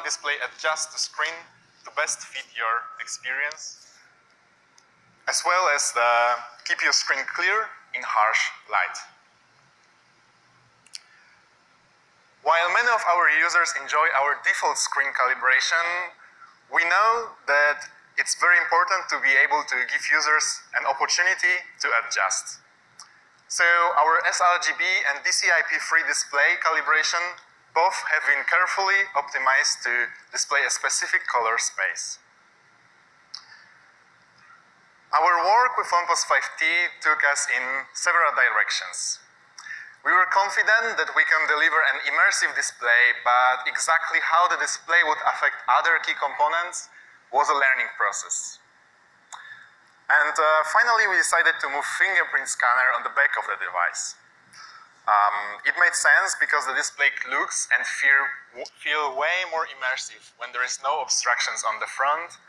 display adjust the screen to best fit your experience, as well as keep your screen clear in harsh light. While many of our users enjoy our default screen calibration, we know that it's very important to be able to give users an opportunity to adjust. So our sRGB and DCI-P3 display calibration both have been carefully optimized to display a specific color space. Our work with 1+5t took us in several directions. We were confident that we can deliver an immersive display, but exactly how the display would affect other key components was a learning process. And finally, we decided to move fingerprint scanner on the back of the device. It made sense because the display looks and feel way more immersive when there is no obstructions on the front.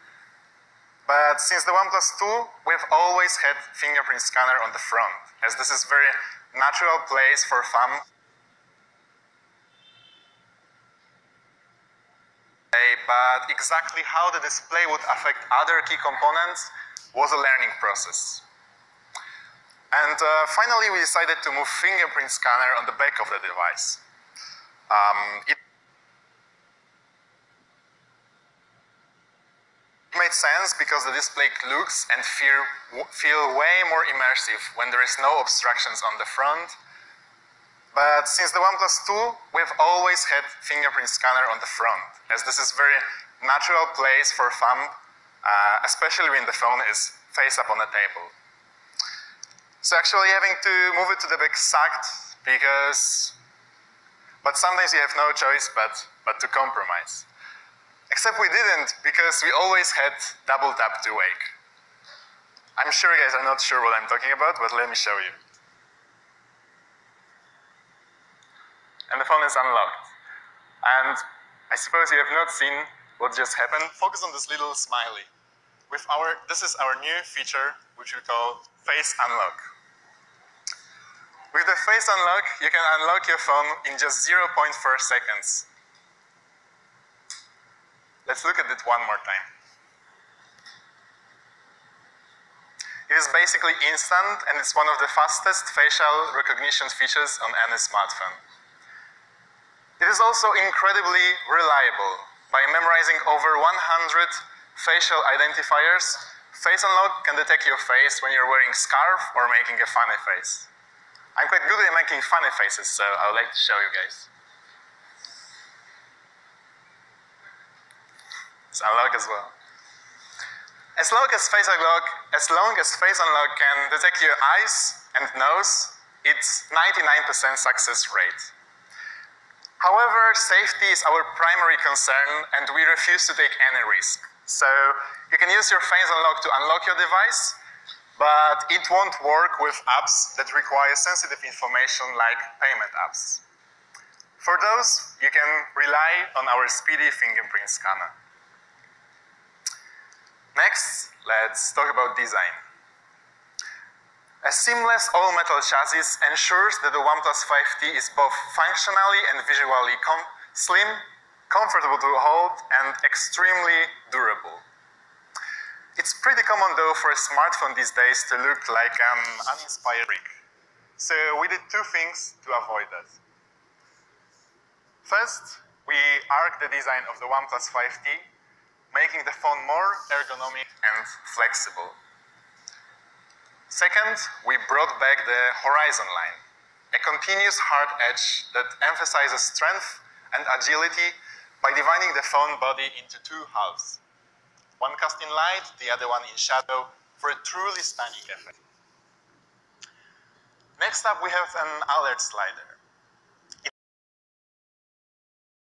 But since the 1+2, we've always had fingerprint scanner on the front, as this is very natural place for thumb. But exactly how the display would affect other key components was a learning process. And finally, we decided to move fingerprint scanner on the back of the device. It made sense because the display looks and feel way more immersive when there is no obstructions on the front. But since the 1+2, we've always had fingerprint scanner on the front, as this is very natural place for thumb, especially when the phone is face up on the table. So actually having to move it to the back sucked but sometimes you have no choice but to compromise. Except we didn't, because we always had double tap to wake. I'm sure you guys are not sure what I'm talking about, but let me show you. And the phone is unlocked. And I suppose you have not seen what just happened. Focus on this little smiley. This is our new feature, which we call Face Unlock. With the Face Unlock, you can unlock your phone in just 0.4 seconds. Let's look at it one more time. It is basically instant, and it's one of the fastest facial recognition features on any smartphone. It is also incredibly reliable. By memorizing over 100 facial identifiers, Face Unlock can detect your face when you're wearing a scarf or making a funny face. I'm quite good at making funny faces, so I would like to show you guys. It's unlocked as well. As long as Face Unlock can detect your eyes and nose, it's 99% success rate. However, safety is our primary concern, and we refuse to take any risk. So you can use your Face Unlock to unlock your device, but it won't work with apps that require sensitive information like payment apps. For those, you can rely on our speedy fingerprint scanner. Next, let's talk about design. A seamless all-metal chassis ensures that the 1+5t is both functionally and visually slim, comfortable to hold, and extremely durable. It's pretty common, though, for a smartphone these days to look like an uninspired brick. So we did two things to avoid that. First, we arced the design of the 1+5t, making the phone more ergonomic and flexible. Second, we brought back the horizon line, a continuous hard edge that emphasizes strength and agility by dividing the phone body into two halves. One cast in light, the other one in shadow, for a truly stunning effect. Next up, we have an alert slider.